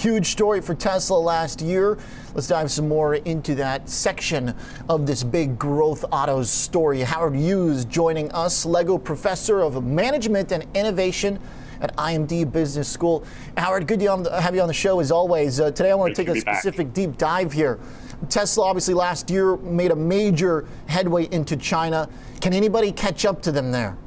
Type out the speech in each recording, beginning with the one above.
huge story for Tesla last year. Let's dive some more into that section of this big growth autos story. Howard Hughes joining us, Lego Professor of Management and Innovation at IMD Business School. Howard, good to have you on the show as always. Today I want to take a specific deep dive here. Tesla obviously last year made a major headway into China. Can anybody catch up to them there?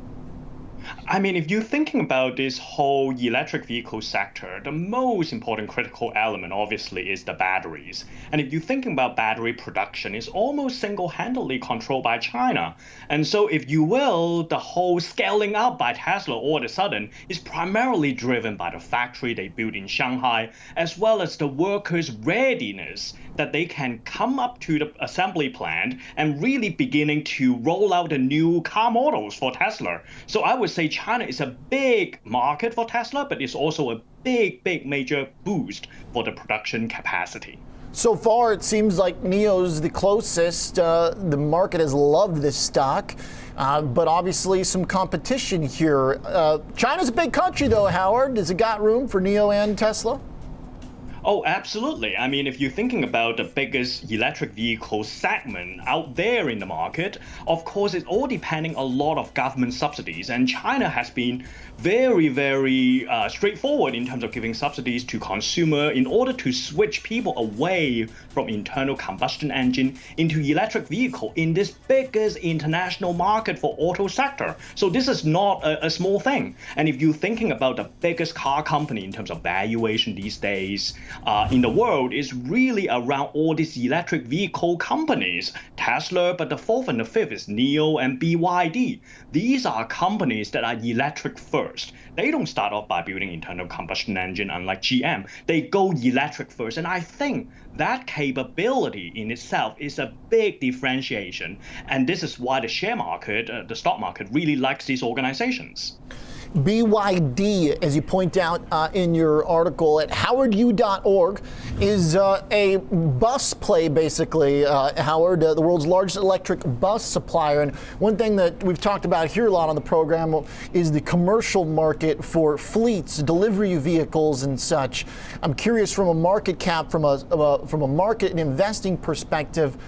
I mean, if you're thinking about this whole electric vehicle sector, the most important critical element obviously is the batteries. And if you're thinking about battery production, it's almost single-handedly controlled by China. And so if you will, the whole scaling up by Tesla all of a sudden is primarily driven by the factory they built in Shanghai, as well as the workers' readiness that they can come up to the assembly plant and really beginning to roll out the new car models for Tesla. So I would say China is a big market for Tesla, but it's also a big major boost for the production capacity. So far, it seems like NIO's the closest. The market has loved this stock, but obviously some competition here. China's a big country, though, Howard. Has it got room for NIO and Tesla? Oh, absolutely. I mean, if you're thinking about the biggest electric vehicle segment out there in the market, of course, it's all depending a lot of government subsidies. And China has been very straightforward in terms of giving subsidies to consumer in order to switch people away from internal combustion engine into electric vehicle in this biggest international market for auto sector. So this is not a small thing. And if you're thinking about the biggest car company in terms of valuation these days, in the world is really around all these electric vehicle companies, Tesla, but the fourth and the fifth is NIO and BYD. These are companies that are electric first. They don't start off by building internal combustion engine unlike GM. They go electric first. And I think that capability in itself is a big differentiation. And this is why the share market, the stock market, really likes these organizations. BYD, as you point out in your article at howardu.org, is a bus play, basically, Howard, the world's largest electric bus supplier. And one thing that we've talked about here a lot on the program is the commercial market for fleets, delivery vehicles and such. I'm curious from a market cap, from a market and investing perspective,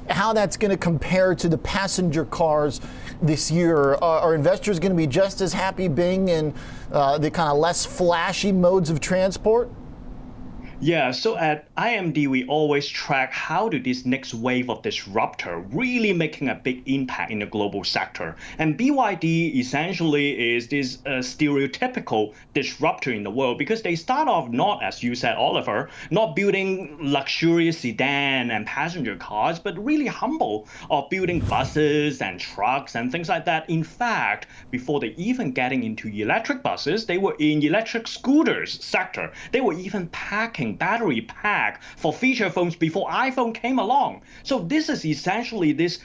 how that's going to compare to the passenger cars this year. Are investors going to be just as happy being in the kind of less flashy modes of transport? Yeah, so at IMD, we always track how do this next wave of disruptor really making a big impact in the global sector. And BYD essentially is this stereotypical disruptor in the world because they start off not, as you said, Oliver, not building luxurious sedan and passenger cars, but really humble of building buses and trucks and things like that. In fact, before they even getting into electric buses, they were in electric scooters sector. They were even packing battery pack for feature phones before iPhone came along. So this is essentially this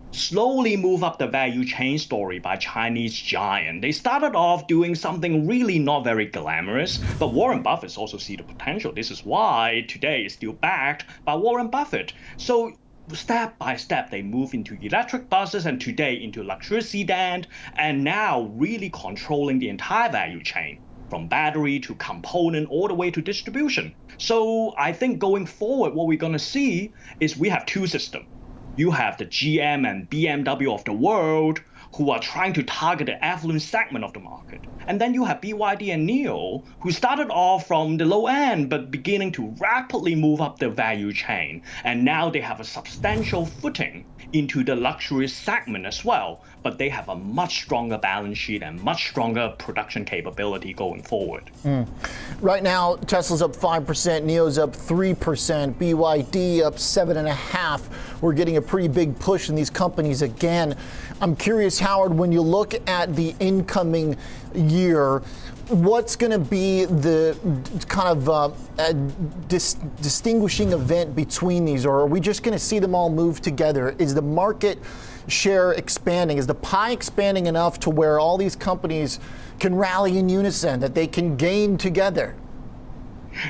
slowly move up the value chain story by Chinese giant. They started off doing something really not very glamorous, but Warren Buffett also see the potential. This is why today is still backed by Warren Buffett. So step by step, they move into electric buses and today into luxury sedan, and now really controlling the entire value chain, from battery to component all the way to distribution. So I think going forward, what we're going to see is we have two systems. You have the GM and BMW of the world who are trying to target the affluent segment of the market. And then you have BYD and NIO, who started off from the low end, but beginning to rapidly move up the value chain. And now they have a substantial footing into the luxury segment as well. But they have a much stronger balance sheet and much stronger production capability going forward. Right now, Tesla's up 5%, NIO's up 3%, BYD up 7.5%. We're getting a pretty big push in these companies again. I'm curious, Howard, when you look at the incoming year, what's going to be the kind of distinguishing event between these, or are we just going to see them all move together? Is the market share expanding? Is the pie expanding enough to where all these companies can rally in unison, that they can gain together?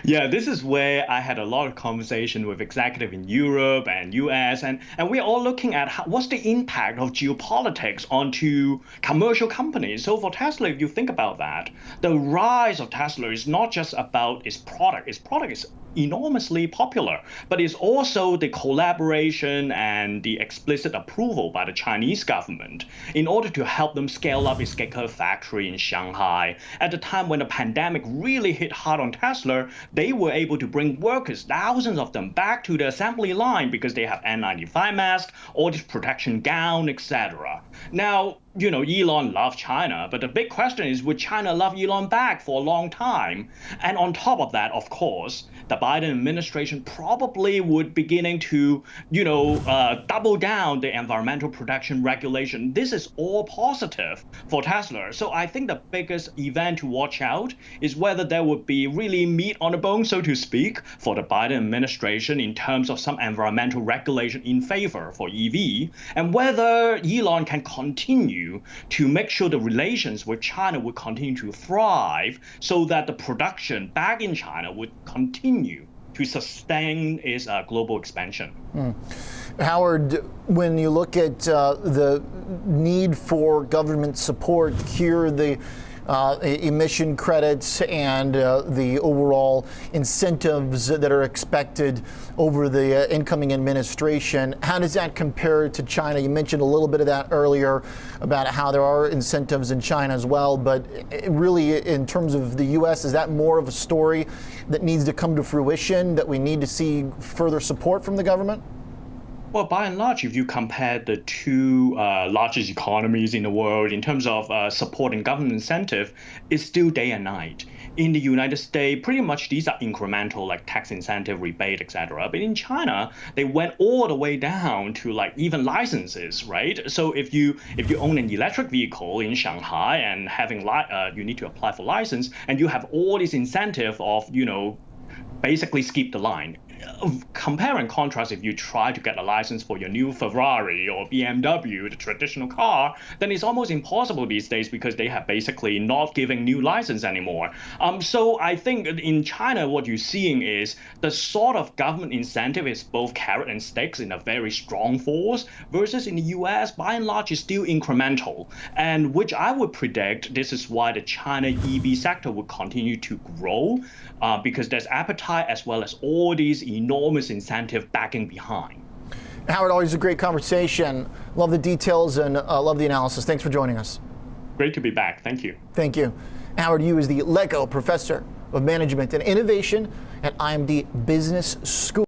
Yeah, this is where I had a lot of conversation with executive in Europe and US, and we're all looking at what's the impact of geopolitics onto commercial companies. So for Tesla, if you think about that, the rise of Tesla is not just about its product. Its product is enormously popular, but it's also the collaboration and the explicit approval by the Chinese government in order to help them scale up its Gigafactory in Shanghai. At the time when the pandemic really hit hard on Tesla, they were able to bring workers, thousands of them, back to the assembly line because they have N95 masks, all this protection gown, etc. Now, Elon loved China, but the big question is, would China love Elon back for a long time? And on top of that, of course, the Biden administration probably would beginning to, double down the environmental protection regulation. This is all positive for Tesla. So I think the biggest event to watch out is whether there would be really meat on the bone, so to speak, for the Biden administration in terms of some environmental regulation in favor for EV, and whether Elon can continue to make sure the relations with China would continue to thrive so that the production back in China would continue to sustain its global expansion. Howard, when you look at the need for government support, cure the emission credits and the overall incentives that are expected over the incoming administration, how does that compare to China? You mentioned a little bit of that earlier about how there are incentives in China as well, but really in terms of the U.S., is that more of a story that needs to come to fruition, that we need to see further support from the government? Well, by and large, if you compare the two largest economies in the world in terms of supporting government incentive, it's still day and night. In the United States, pretty much these are incremental, like tax incentive, rebate, etc. But in China, they went all the way down to like even licenses, right? So if you own an electric vehicle in Shanghai and having you need to apply for license, and you have all this incentive of basically skip the line. Compare and contrast, if you try to get a license for your new Ferrari or BMW, the traditional car, then it's almost impossible these days because they have basically not giving new license anymore. So I think in China, what you're seeing is the sort of government incentive is both carrot and sticks in a very strong force, versus in the US, by and large, is still incremental. And which I would predict this is why the China EV sector will continue to grow, because there's appetite as well as all these enormous incentive backing behind. Howard, always a great conversation. Love the details and love the analysis. Thanks for joining us. Great to be back. Thank you. Thank you. Howard Yu is the Lego Professor of Management and Innovation at IMD Business School.